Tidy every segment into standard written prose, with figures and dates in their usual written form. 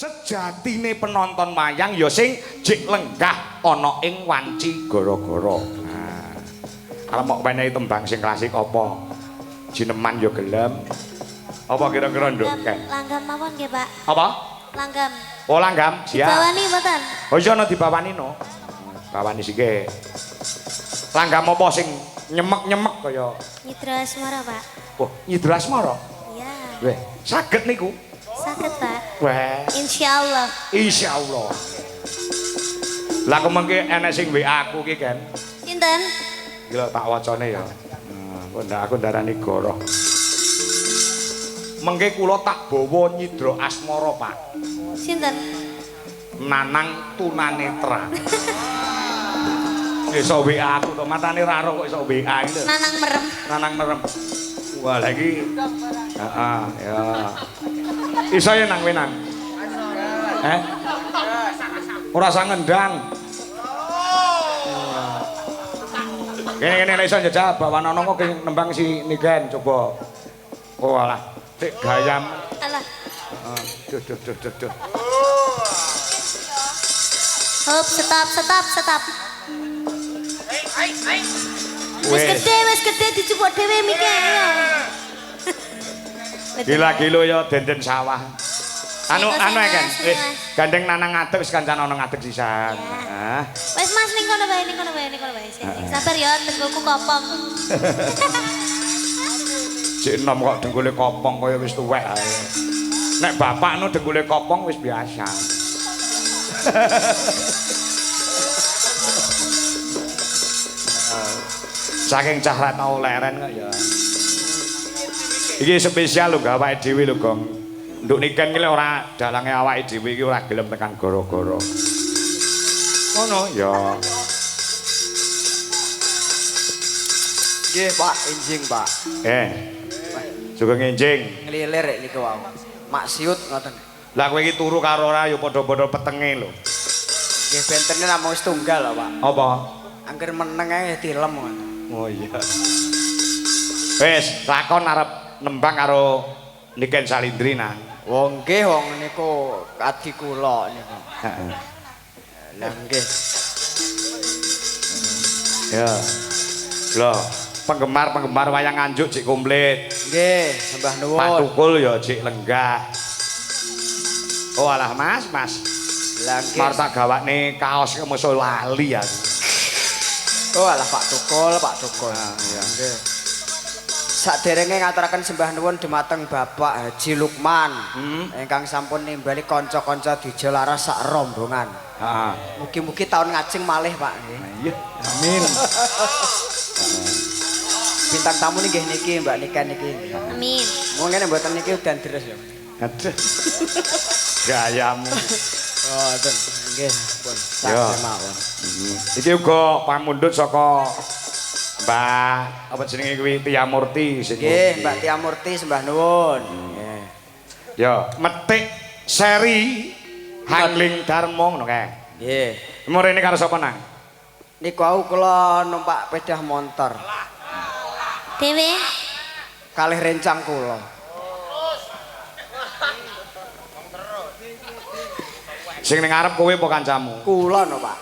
sejatine penonton wayang ya sing jek lenggah ana ing wanci gara-gara. Nah, kalau mau menehi tembang sing klasik apa? Jineman ya gelem. Apa kira-kira nduk? Langgam mawon nggih, Pak. Apa? Langgam. Oh langgam, siap. Dibawani mboten? Oh iya ana dibawani no. Bawani sike. Langgam apa sing nyemek-nyemek kaya Nyidra Asmara, Pak. oh, Nyidra Asmara. Iya. Weh, saged niku. Saged, Pak. Weh, Insyaallah. insyaallah. Lah kok mengke enek sing WA aku ki kan. Sinten? Gila tak wacane ya. Nah, aku ndarani goroh. Mengke kula tak bawa Nyidra Asmara, Pak. Sinten? Nanang tunanetra. Iso WA aku to, matane raro kok iso WA iki lho. Nanang merem. Nanang merem. Wah, lagi. Heeh, ya. Iso ya nang wenang. Ora sang ngendang. Kene lek iso njajal bawa nono kok nembang si Niken coba. Oh alah, sik gayam. Alah. Duh. Hop, stop. Wes gede dicupuk dhewe miki ayo. Gila-gilo ya denden sawah. Anu kan, Mas. gandeng nanang ngadeg wis kancan ana ngadeg sisan. Nah. Wes Mas ning kono bae. Sabar ya, tenggolku kopong. Cek enom kok dengkule kopong kaya wis tuwek ae. Nek bapak nu dengkule kopong wis biasa. Saking cah ra tau leren kok ya. Iki spesial lho awake dhewe lho, Gong. Nduk Niken iki ora dalange awake dhewe iki ora gelem tekan gara-gara. Ngono ya. Nggih, Pak, enjing, Pak. Sugeng enjing. Nglilir rek niku wau. Maksiut ngoten. Lah kowe iki turu karo ora ya padha-padha petenge lho. Nggih, bentene namung setunggal lho, Pak. Apa? Angger meneng ae dilem ngoten. Oh iya. Wis, lakon arep nembang karo Niken Salindri nang. Wong nggih wong niku adi kula niku. Heeh. Lah nggih. Ya. Lho, penggemar wayang Nganjuk cek komplit. Nggih, sembah nuwun. Pak Tukul ya cek lenggah. Oh alah Mas. Lah nggih. Mar tak gawakne kaos kemuso lali ya. Oh alah Pak Tukul. Iya. Nggih. Saderenge ngaturaken sembah nuwun dumateng Bapak Haji Lukman ingkang sampun nimbali kanca-kanca dijelaras sak rombongan. Heeh. Mugi-mugi taun ngajeng malih, Pak nggih. Iya, amin. Bintang tamu nggih niki Mbak Niken niki. Amin. Mung ngene mboten niki udan deres ya. Aduh. Gayamu. Oh, ten nggih, pun. Ya. Sak mawon. Iki uga pamundhut saka Mbak apa jenenge kuwi Tia Murti sing. Nggih, Mbak Tia Murti sembah nuwun. Nggih. Ya, metik seri Hangling Darmo ngono kae. Nggih. Mrene karo sapa nang? Niku aku kula numpak sepeda motor. Dewe. Kalih rencang kula. Sing ning ngarep kowe apa kancamu? Kula no, Pak.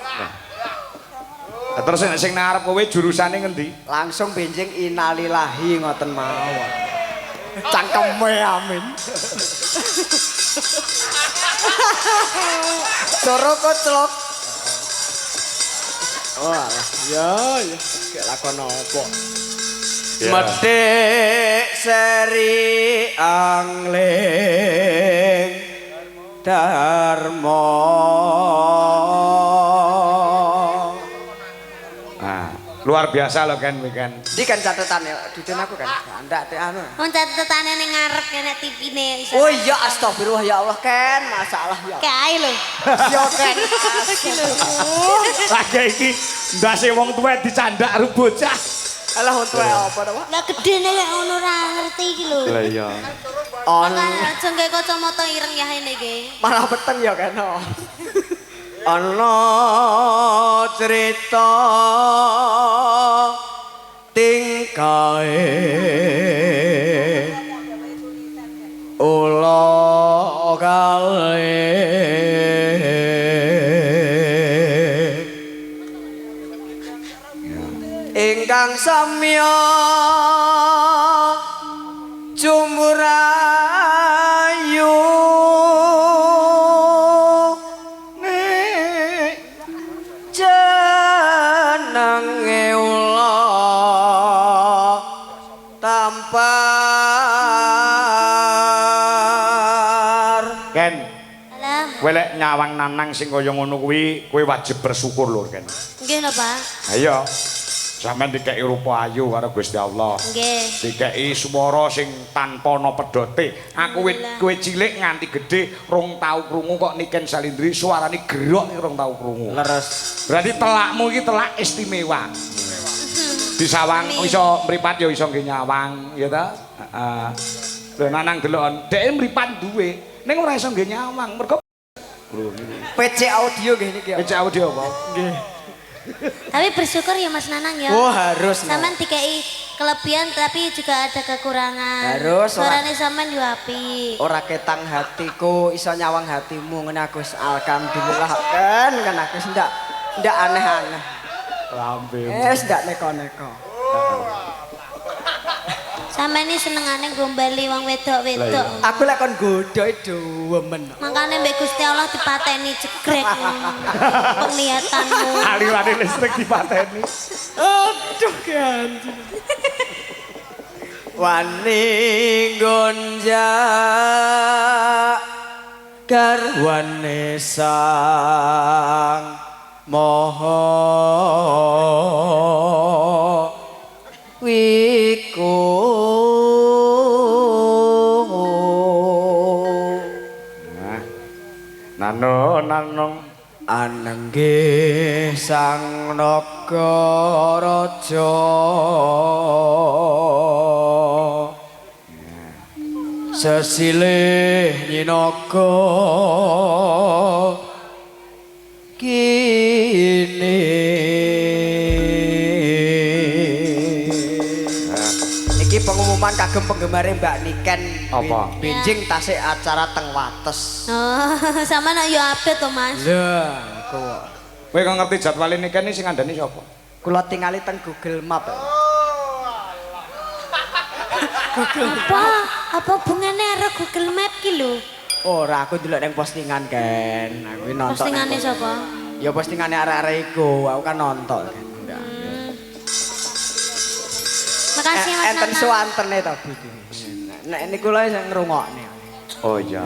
Terus sing nang ngarep kowe jurusane ngendi? Langsung benjing innalillahi ngoten mawon. Cangkeme amin. Coro koclok. Oh alah, ya. Gek lakon apa? Ya. Metik seri angling Darmo. Nah, luar biasa loh kan weekend. Iki kan catetane dudun aku kan. Ndak teh anu. Wong catetane ning ngarep kene TV-ne iso. Oh iya astagfirullah ya Allah Ken, masalah ya. Kae lho. Ya Ken. Lagi iki ndase wong tuwek dicandak karo bocah. Alah untuk apa to, Pak? Lah gedene lek ngono ora ngerti iki lho. Lah iya. On Aja nggae kacamata ireng ya ini iki. malah peteng ya kan. Ana cerita tingkae ula kali ingkang samya jumurayu jenenge ula tampar Ken Alam. kowe lek nyawang nanang sing kaya ngono kuwi kowe wajib bersyukur lho Ken. Nggih lho, Pak. Ayo. Sampeyan dikeki rupa ayu karo Gusti Allah. Nggih. Dikeki swara sing tanpa ana pedote. Aku kowe cilik nganti gedhe rong tau krungu kok Niken Salindri suarane gerok iki rong tau krungu. leres Berarti telakmu iki telak istimewa. Disawang iso mripat ya iso nggih nyawang, ya ta? Heeh. Lho nanang delok dhek mripat duwe, ning ora iso nggih nyawang. Mergo PC audio nggih niki PC audio apa? nggih Tapi bersyukur ya Mas Nanang ya. oh harus no. Sampean dikei kelebihan tapi juga ada kekurangan. Harus, Suarane sampean yo apik. ora ketang hatiku iso nyawang hatimu ngene Agus alhamdulillah kan Agus ndak aneh-aneh Lambe. ndak neko-neko Sampeyan iki senengane gombali wong wedok-wedok. aku lek kon godho dewemen Makane mbek Gusti Allah dipateni jegrek penglihatanmu. Aliran listrik dipateni. aduh ganti wani gonja garwane sang moho wiku Nanong anenggih sang nagaraja sesilih nyinaga kini iki pengumuman kagem penggemare Mbak Niken Apa? benjing tasik acara teng Wates Oh, sama nak yo update to Mas. lha iku kowe kok ngerti jadwal ini kan sing ngandani sapa? kula tingali teng Google Map Apa hubungannya karo Google Map ki lho? ora aku delok nang postingan Ken aku nonton Postingane sapa? ya postingane arek-arek iku aku kan nonton kan Makasih Mas enten Nanang. suantene to Bu nek niku lho sing ngrungokne Oh iya.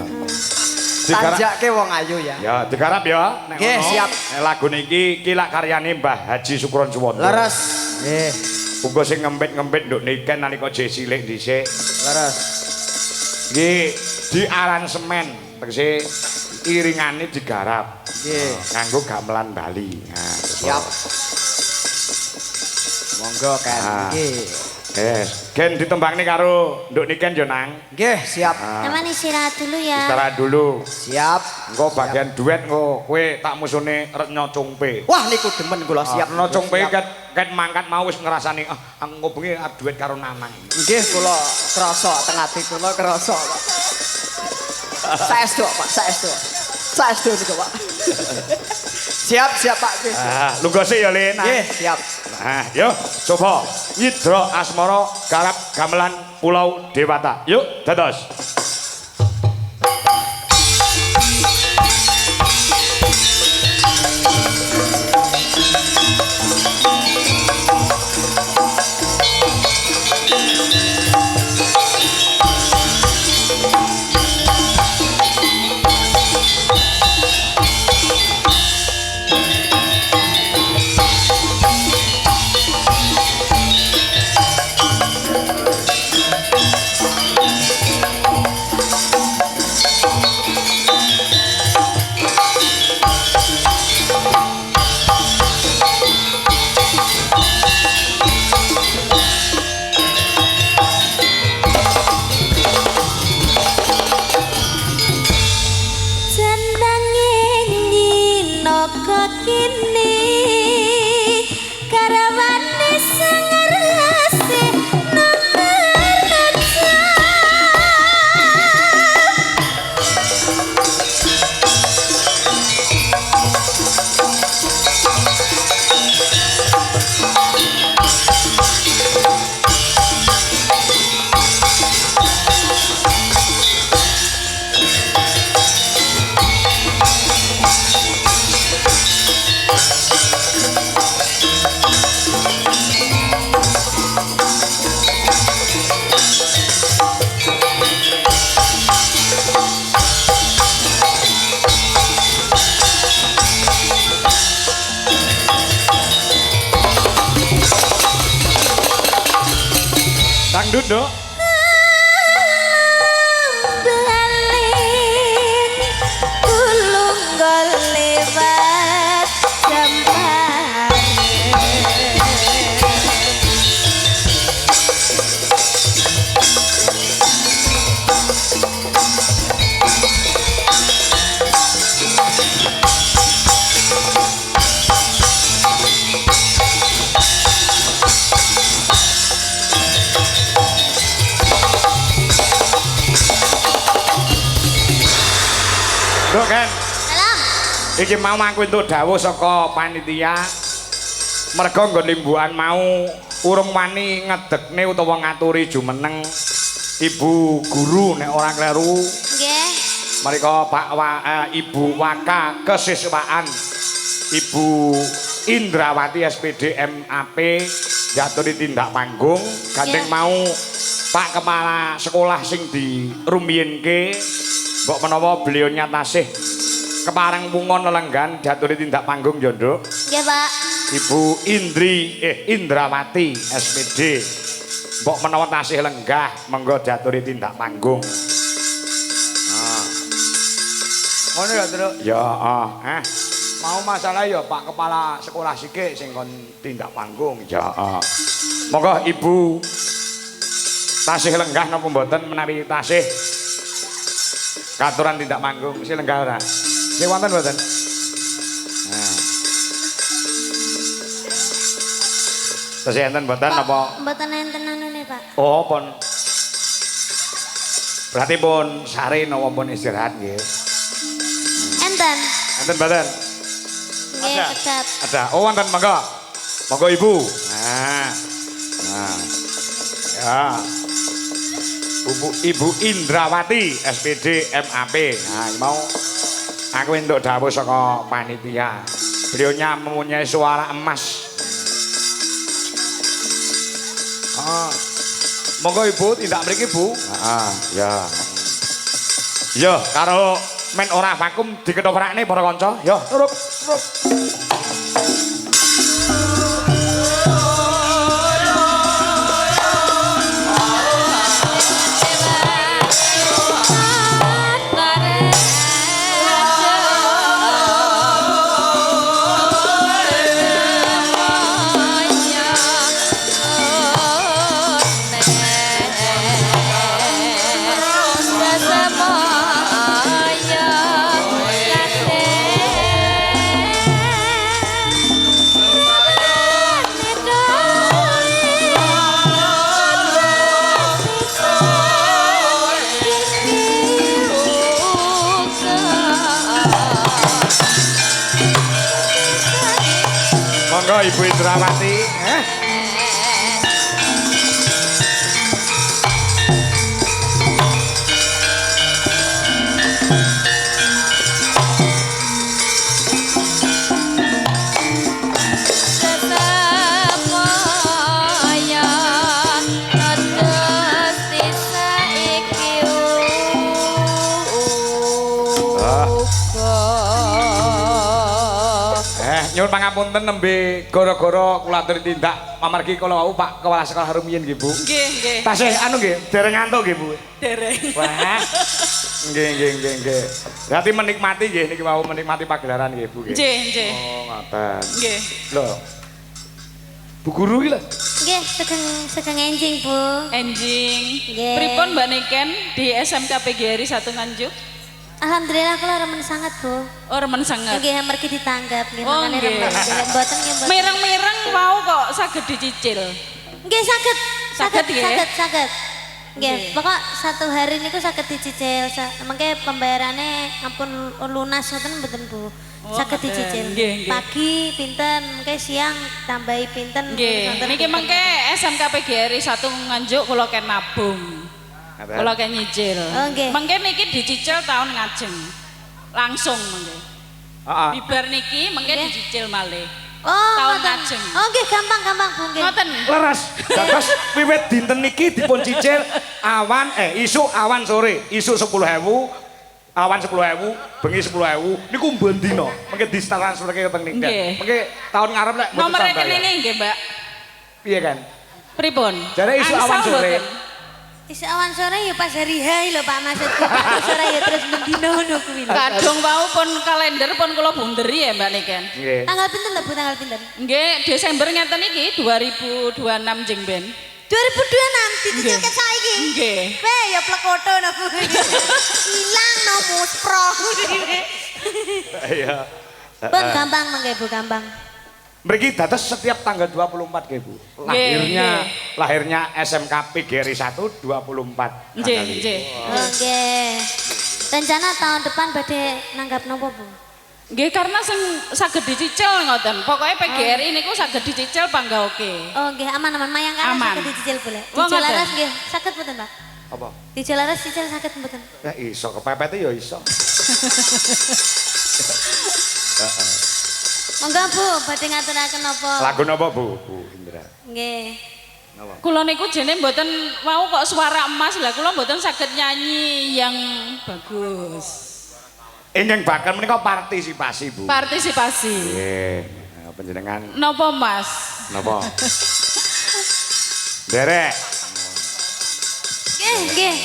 tanjake wong ayu ya Ya, digarap ya. Nek Nggih, ngono, siap. nek lagune iki lak karyane Mbah Haji Sukron Suwondo. leres nggih Uga sing ngempit-ngempit nduk Niken nalika jek cilik dhisik. leres Nggih, diaransemen tegese iringane digarap. nggih Nganggo gamelan Bali. Nah, siap monggo kan Ah. nggih Gen ditembangne karo nduk Niken yo nang. nggih siap Teman istirahat dulu ya. Istirahat dulu. siap Engko bagian duet engko kowe tak musune Retno Cungpe. wah niku demen kula siap Retno Cungpe Siap. ket mangkat mau wis ngrasani aku ngobengi duet karo Nanang. nggih kula krasa teng ati kula krasa Pak saestu Pak saestu niku Pak siap Pak nggih Ah, lungguh sik ya Le. nggih siap Nah, yuk coba Nyidra Asmara garap gamelan Pulau Dewata. Yuk, dados. dangdut, Nduk. Balik kulung lewat jambare. Nduk kan. Salam. Iki mau aku entuk dawuh saka panitia. Merga nggon limbuhan mau urung wani ngedekne utawa ngaturi jumeneng Ibu guru nek ora kleru. Nggih. Mereka Ibu Waka Kesiswaan Ibu Indrawati SPD MAP jatuh tindak panggung gandeng Yeah. mau Pak Kepala Sekolah sing dirumiyinke mbok menawa beliau tasih kepareng wungon lelenggan jatuh tindak panggung yo Nduk. Nggih, Pak. Ibu Indrawati SPD mbok menawa tasih lenggah menggo jatuh tindak panggung. Ngono ya, Truk. Ya, mau masalah ya Pak Kepala Sekolah sike sing kon tindak panggung. Ya. Monggo Ibu tasih lenggah napa mboten menawi tasih katuran tindak panggung sing lenggah ora? Sing wonten mboten? Nah. Tasih enten mboten apa? Mboten enten anune, Pak. Oh, pun. Berarti pun sare napa pun istirahat nggih. Enten. Enten mboten? Nggih, Ada? kedap. Ada. Oh, wonten monggo. Monggo Ibu. Nah. Nah. Ya. Ibu Indrawati SPD MAP. Nah, ini mau aku entuk dawuh saka panitia. Beliaunya mempunyai suara emas. Monggo Ibu tindak mriki, Bu. Ya. Ya, karo men ora vakum dikethoprakne para kanca. Ya, turuk. Monggo Ibu Indrawati. Nyuwun pangapunten nembe gara-gara kula aturi tindak amargi kula wau Pak Kepala Sekolah rumiyin nggih Bu. Nggih, nggih. Tasih anu nggih, dereng ngantuk nggih Bu. Dereng. Wah. Nggih. Berarti menikmati nggih niki wau menikmati pagelaran nggih Bu nggih. Nggih, nggih. Oh, ngoten. Nggih. Lho. Bu guru iki lho. Nggih, sugeng enjing, Bu. Enjing. Nggih. Pripun Mbak Niken di SMK PGRI 1 Nganjuk? Alhamdulillah kula remen sangat, Bu. Oh, remen sangat. Nggih, amargi ditanggap nggih Oh, makane nggih. remen. Nggih, mboten nggih, mboten. Mireng-mireng mau kok saged dicicil. Nggih, saged. Saged, nggih? Saged. Nggih, Nggih. pokok 1 hari niku saged dicicil. Mengke pembayarannya ampun lunas ngoten mboten, Bu. Oh, Saged ngoten. dicicil. Nggih, nggih. Pagi pinten, mengke siang tambahi pinten. Nggih. ngoten, Niki pinten. mengke SMK PGRI 1 Nganjuk kula ken nabung. Kula ken nyicil. Oh, nggih. Mengke niki dicicil tahun ngajeng. Langsung mengke. Heeh. Bibar niki mengke Nggih. dicicil malih. Oh, tahun ngoten. ngajeng. Oh, nggih, gampang, Bu, nggih. Ngoten. Leres. Dados wiwit dinten niki dipun cicil isuk awan sore, isuk 10.000, awan 10.000, bengi 10.000. Niku mben dina. Mengke ditransferke teng niku. Nggih. Mengke tahun ngarep lek mboten Nomor tambah. rekeningnya nggih, Mbak. Piye kan? Pripun? Jare isuk awan Angsal sore. mboten? Isuk awan sore ya pas hari H lho Pak maksudku. Pas sore ya terus mendino ngono kuwi. Kadung wau pun kalender pun kula bunderi ya Mbak Niken. Nggih. Tanggal pinten lho Bu, tanggal pinten? Nggih, Desember ngeten iki 2026 jeng ben. 2026 dicicil ke saiki. Nggih. Weh ya plekoto no Bu. Ilang no muspro. Iya. Pun gampang mangke Bu, gampang. Mriki dados setiap tanggal 24 nggih Bu. Lahirnya SMK PGRI 1 24. Nggih, nggih. Oh nggih. Rencana tahun depan badhe nanggap nopo Bu? Nggih karena sing saged dicicil ngoten. Pokoke PGRI niku saged dicicil panggaoke. Oh nggih, aman-aman mayang kan Aman. saged dicicil boleh. Wong Dicicil ngoten. laras nggih, saged mboten Pak? Apa? Dicicil laras cicil saged mboten? Ya iso kepepete ya iso. Monggo Bu, badhe ngaturaken napa? Lagu napa Bu? Bu Indra. Nggih. Napa? Kula niku jene mboten mau kok suara emas lah kula mboten saged nyanyi yang bagus. Ingkang bakal menika partisipasi Bu. Partisipasi. Nggih. Panjenengan Napa Mas? napa? Derek. Nggih, nggih.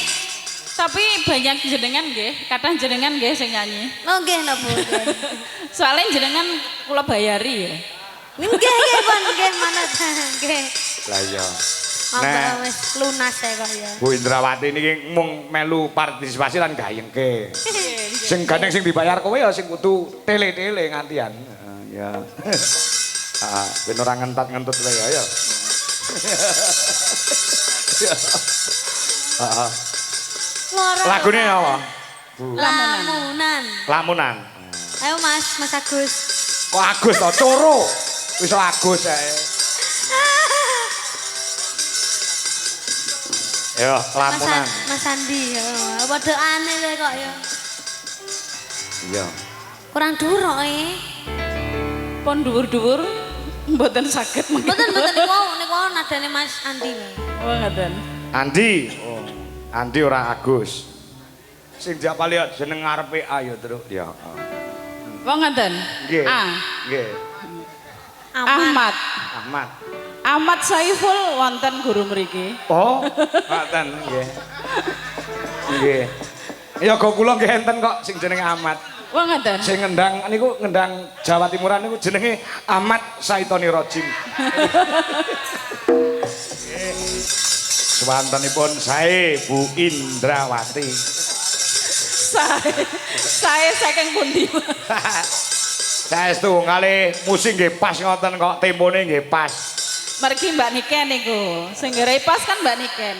Tapi banyak jenengan nggih, kadang jenengan nggih sing nyanyi. Oh nggih no Bu. Nggih. Soalnya jenengan kula bayari ya. Nggih nggih pun nggih manut. Nggih. Lah iya. Monggo wis lunas saya kok ya. Bu Indrawati niki mung melu partisipasi lan gayengke. Sing gandeng sing dibayar kowe ya sing kudu tele-tele ngantian. Ya. Heeh, ben ora ngentot-ngentut wae ya. Heeh. Lagune apa? Bu. Lamunan. Lamunan. Ayo Mas, Mas Agus. Kok Agus to, coro. Wis Agus ae. Yo, lamunan. Mas Andi, padha aneh le kok ya. Iya. Kurang durok Pon dhuwur-dhuwur mboten saged mungkin. Mboten niku nadane Mas Andi lho. Oh ngoten. Andi. Oh. Andi ora Agus. Sing japal ya jeneng ngarepe ayo terus ya. Wong ngoten. Nggih. Ah, Nggih. Ahmad. Ahmad. Ahmad Saiful wonten guru mriki. Oh, ngoten nggih. Nggih. Ya kok kula nggih enten kok sing jenenge Ahmad. Wong ngoten. Sing ngendang niku ngendang Jawa Timuran niku jenenge Ahmad Saitoni Rojim. Swantenipun sae Bu Indrawati. Saya saking pundi? Saestu ngalih musik nggih pas ngoten kok tempone nggih pas. Mergi Mbak Niken niku. Sing nggarai pas kan Mbak Niken.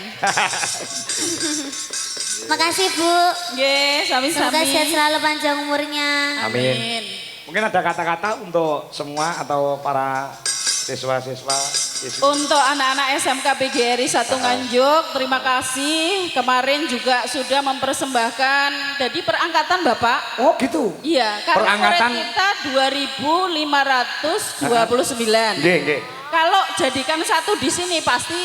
Makasih Bu. Nggih, Semoga sami-sami. sehat selalu panjang umurnya. Amin. Mungkin ada kata-kata untuk semua atau para siswa-siswa. Untuk anak-anak SMK PGRI 1 Nganjuk, terima kasih. Kemarin juga sudah mempersembahkan jadi perangkatan Bapak. Oh gitu. Iya, karena Perangkatan- murid kita 2529. Nggih, nggih. Kalau jadikan satu di sini pasti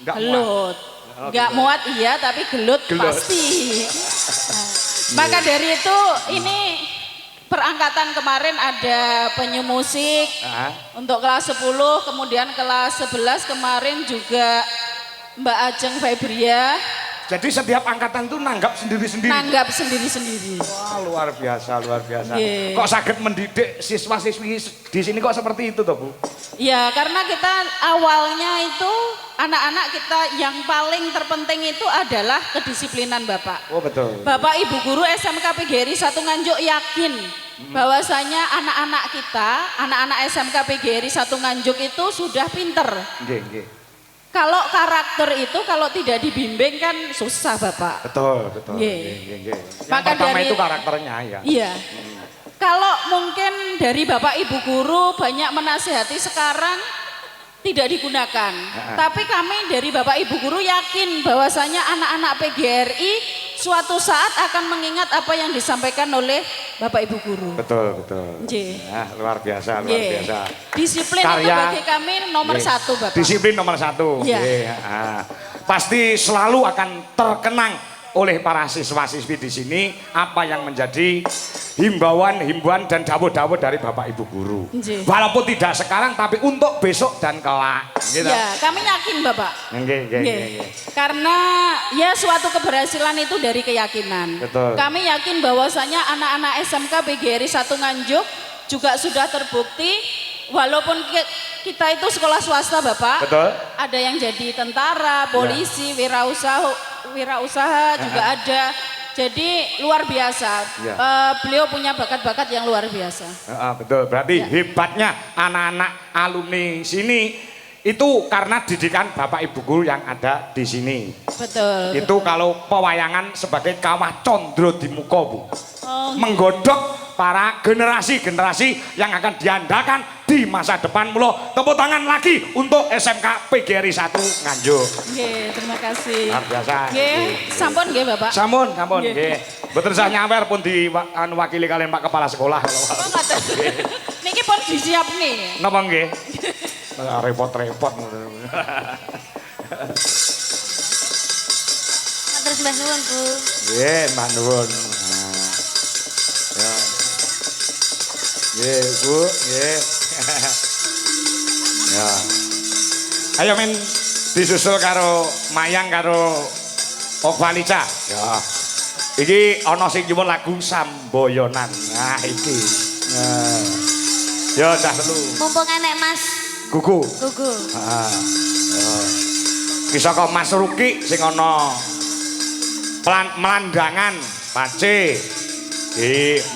Nggak gelut. Nggak muat iya, tapi gelut, Gelut. pasti. Nah, maka dari itu ini perangkatan kemarin ada penyu musik Ah. untuk kelas 10, kemudian kelas 11 kemarin juga Mbak Ajeng Febria Jadi setiap angkatan itu nanggap sendiri-sendiri. nanggap sendiri-sendiri. Wah, luar biasa, luar biasa. Nggih. Kok sakit mendidik siswa-siswi di sini kok seperti itu toh, Bu? Ya, karena kita awalnya itu anak-anak kita yang paling terpenting itu adalah kedisiplinan Bapak. Oh, betul. Bapak Ibu Guru SMK PGRI 1 Nganjuk yakin bahwasanya anak-anak kita, anak-anak SMK PGRI 1 Nganjuk itu sudah pinter. Nggih, nggih. Kalau karakter itu kalau tidak dibimbing kan susah Bapak. Betul, betul. Nggih. Nggih, nggih. Yang Maka pertama dari- itu karakternya ya. Iya. Kalau mungkin dari Bapak Ibu Guru banyak menasehati sekarang tidak digunakan. Tapi kami dari Bapak Ibu Guru yakin bahwasanya anak-anak PGRI suatu saat akan mengingat apa yang disampaikan oleh Bapak Ibu Guru. Betul, betul. Nggih. Nah, luar biasa, luar Nggih. biasa. Disiplin itu Karya- bagi kami nomor Nggih. 1 Bapak. Disiplin nomor 1. Iya. Nggih, pasti selalu akan terkenang oleh para siswa-siswi di sini apa yang menjadi himbauan dan dawuh-dawuh dari Bapak Ibu guru. Nggih. Walaupun tidak sekarang tapi untuk besok dan kelak. Gitu. Ya, kami yakin Bapak. Nggih, nggih, Nggih. nggih. Karena ya suatu keberhasilan itu dari keyakinan. Betul. Kami yakin bahwasanya anak-anak SMK PGRI 1 Nganjuk juga sudah terbukti walaupun kita itu sekolah swasta Bapak. Betul. Ada yang jadi tentara, polisi, wirausaha juga ada. Jadi luar biasa. Ya. Beliau punya bakat-bakat yang luar biasa. Betul. Berarti Ya. hebatnya anak-anak alumni sini itu karena didikan Bapak Ibu guru yang ada di sini. Betul. Itu kalau pewayangan sebagai kawah condro di muka, Bu. Oh, Menggodok para generasi-generasi yang akan diandalkan di masa depan. Mula tepuk tangan lagi untuk SMK PGRI 1 Nganjuk. nggih, terima kasih. Luar biasa. Nggih, sampun nggih Bapak. Sampun, Nggih. nggih. Mboten sah nyawer pun diwakili kalian Pak Kepala Sekolah. Oh, ngoten. Niki pun disiapne. Napa nggih? Repot-repot. Terus Mbah Nuwun, Bu. Nggih, Mbah Nuwun. Ya. Nggih, Bu, nggih. Ya. Ayo men disusul karo Mayang karo Okvalica. Ya. Iki ana sing nyuwun lagu Samboyonan. Nah, iki. Nah. Ya, cah telu. Mumpung enek Mas Gugu. Gugu. Heeh. Ya. Bisa kok Mas Ruki sing ana melandangan Pace.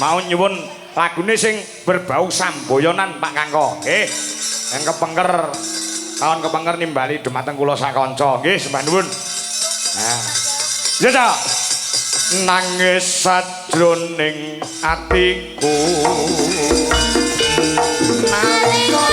Mau nyuwun lagune sing berbau Samboyonan Pak Kangko. Nggih. Yang kepengker kawan kepengker nimbali dumateng kula sakanca. Nggih, sembah nuwun. Nah. Ya ta. Nangis sajroning atiku. Nalika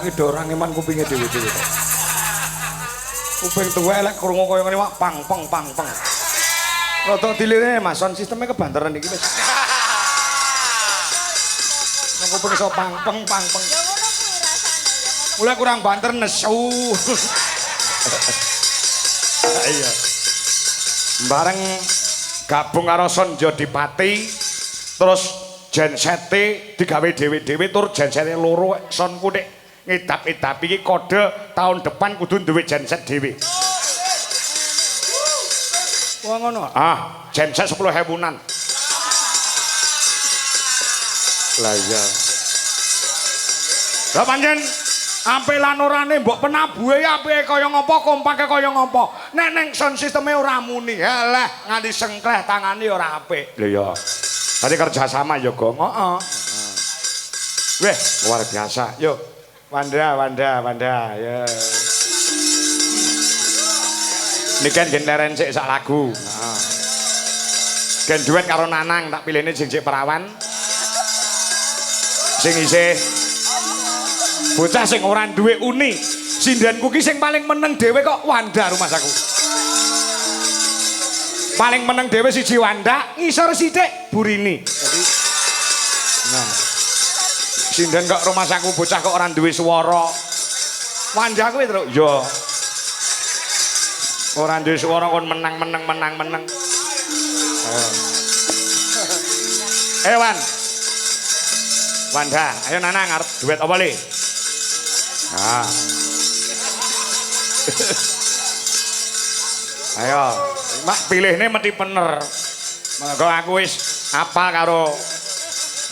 iki do ora ngeman kupinge dhewe-dhewe. Kuping tuwa elek krungu kaya ngene wak pang peng pang peng. Rada dilirene Mas, sound sisteme kebanteran iki wis. Nang kuping iso pang peng pang peng. Ya ngono kuwi rasane. Mulai kurang banter nesu. Iya. Bareng gabung karo Sonjo Dipati terus jensete digawe dhewe-dhewe tur jensete loro sonku nek ngedap-edap iki kode tahun depan kudu duwe genset dhewe. Wah ngono. Ah, genset 10.000-an. Lah iya. Lah pancen ampe lan orane mbok penabuhe apike kaya ngopo, kompake kaya ngopo. Nek ning sound sisteme ora muni. Halah, nganti sengkleh tangane ora apik. Lho ya. Tadi kerjasama ya, Gong. Heeh. Weh, luar biasa. Yuk. Wanda. Ya. Ini kan gen sik sak lagu. Heeh. Gen duet karo Nanang tak pilihne Jingjik Perawan. Sing isih bocah sing ora duwe uni. Sindanku ki sing paling meneng dhewe kok Wanda rumah saku. Paling meneng dhewe siji Wanda, ngisor sithik Burini. Jadi nah. Sindan kok rumah saku bocah kok ora duwe swara. Wanda kuwi terus yo. Ora duwe swara kon menang. Wan. Wanda, ayo Nanang arep duet apa le? Nah. Ayo, mak pilihne mesti bener. Mengko aku wis apal karo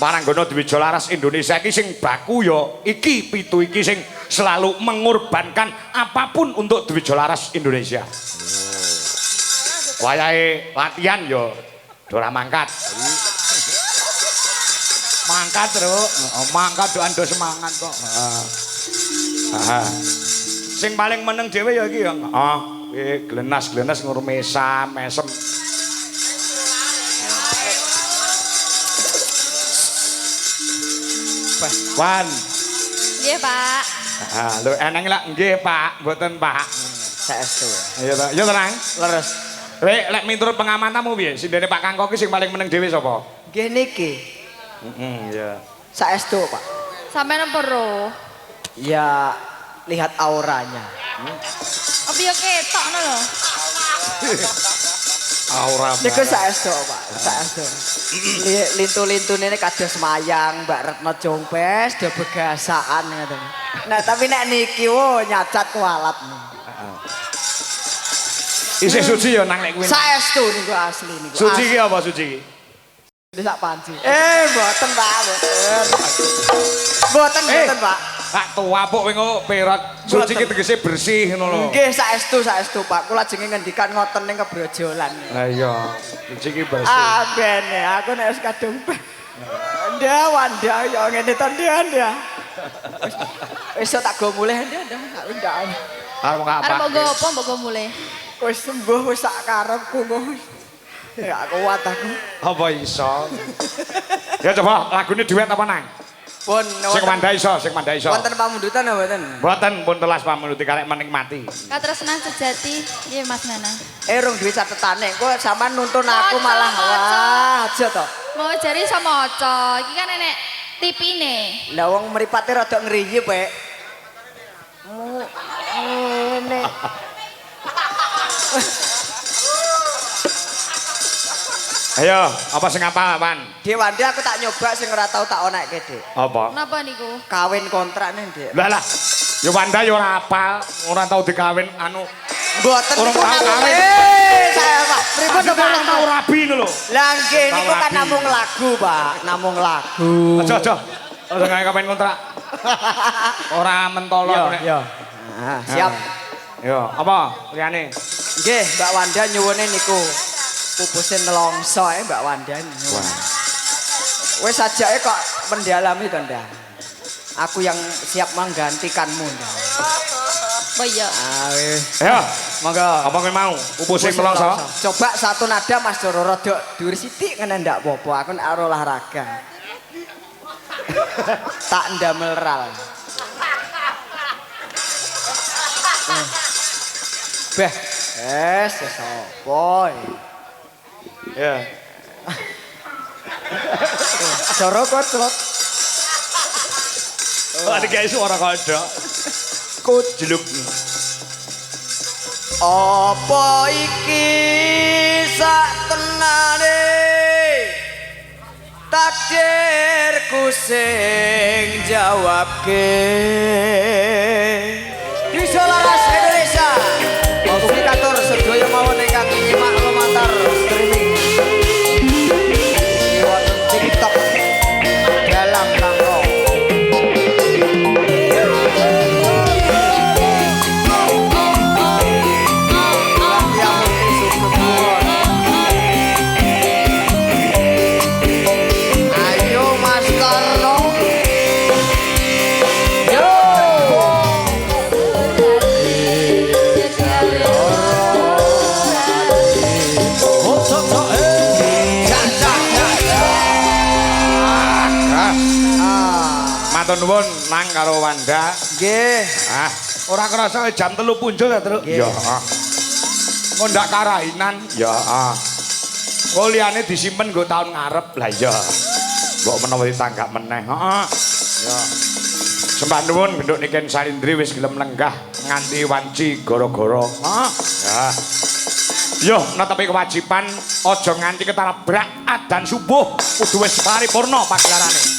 Paranggono Dwija Laras Indonesia iki sing baku ya iki pitu iki sing selalu mengorbankan apapun untuk Dwija Laras Indonesia. Wayahe latihan ya ora mangkat. Mangkat terus, mangkat doan do semangat kok. Sing paling meneng dhewe ya iki ya. Glenas ngur mesem. Wan. Nggih, Pak. Lho eneng lak nggih, Pak, mboten, Pak. Saestu. Iya ta. Ya tenang. Leres. Lek miturut pengamananmu piye? Sindene Pak Kangko ki sing paling meneng dhewe sapa? Nggih niki. Iya. Saestu, Pak. Sampeyan empero. Ya lihat auranya. Apa ya ketok ngono lho. Aura. Niku saestu, Pak. Saestu. Lintu-lintune ini kados mayang, Mbak Retno Jompes, do begasaan ngoten. Nah, tapi nek niki nyacat kualat. Isih suci ya nang lek kuwi. Saestu niku asli niku. Suci ki apa suci ki? Sak panci. Mboten, Pak, mboten. Mboten, Pak. Kak tua pok kowe engko perot. Suci ki tegese bersih ngono lho. Nggih, saestu, Pak. Kula jenenge ngendikan ngoten ning kebrojolan. Lah iya, suci ki bersih. Bene, aku nek wis kadung Nda Wanda ya ngene to Nda. Wis tak go mulih Nda. Arep ngapa? Arep mbok apa mbok mulih. Wis sembuh wis sak karepku kok. Ya kuat aku. Apa iso? Ya coba lagune duet apa nang? Pun Sing Wanda iso. wonten pamundutan apa mboten? Mboten pun telas pamunduti karek menikmati. Katresnan sejati, nggih Mas Nana. Rung duwe catetane, kok sampean nuntun aku malah wah aja to. Mau jari iso maca, iki kan enek tipine. Lah wong mripate rada ngriyi, Pak. Ngene. Ayo, apa sing apal, Pan? Dewande aku tak nyoba sing ora tau tak onekke, Dik. Apa? Napa niku? Kawin kontrakne, Dik. Lah, ya Wanda ya ora apal, ora tau dikawin anu. Mboten Orang niku tau namung kawin. saya Pak. Pripun to Orang tau rabi ngono lho. Lah nggih niku Tau kan rabi. namung lagu, Pak. Namung lagu. Aja. Ora gawe kawin kontrak. Ora mentolo nek. Yo. Nah, siap. Yo, apa liyane? Nggih, Mbak Wanda nyuwune niku. Pupusin nelongso Mbak Wanda. Wah. Wis sajake kok mendalami to, Nda. Aku yang siap menggantikanmu, Nda. Oh iya. Ayo, Monggo. apa kowe mau? Pupusin melongso. Coba satu nada Mas Doro rada dhuwur sithik ngene ndak apa-apa. Aku nek arep olahraga. Tak ndamel ral. Beh, sapa? Ya. Joro koclot. Wah, iki guys suara kodok. Kujluk. Apa iki sak tenane takdirku sing jawabke. Bisa laras Indonesia. Komunikator sedaya mawon ingkang nyimak lumantar streaming. Wonten TikTok dalam rangka Matur nuwun nang karo Wanda. nggih. Ah, ora kerasa jam 3 punjul ya, Truk. Ya, ah. Kok ndak karainan? Ya, ah. Kok liyane disimpen nggo taun ngarep. Lah iya. Mbok menawa ditanggap meneh. Heeh. Ya. Sembah nuwun genduk niken Salindri wis gelem lenggah nganti wanci gara-gara. Heeh. Ya. Yo, netepi kewajiban aja nganti ketarabrak adzan subuh kudu wis paripurna paglarane.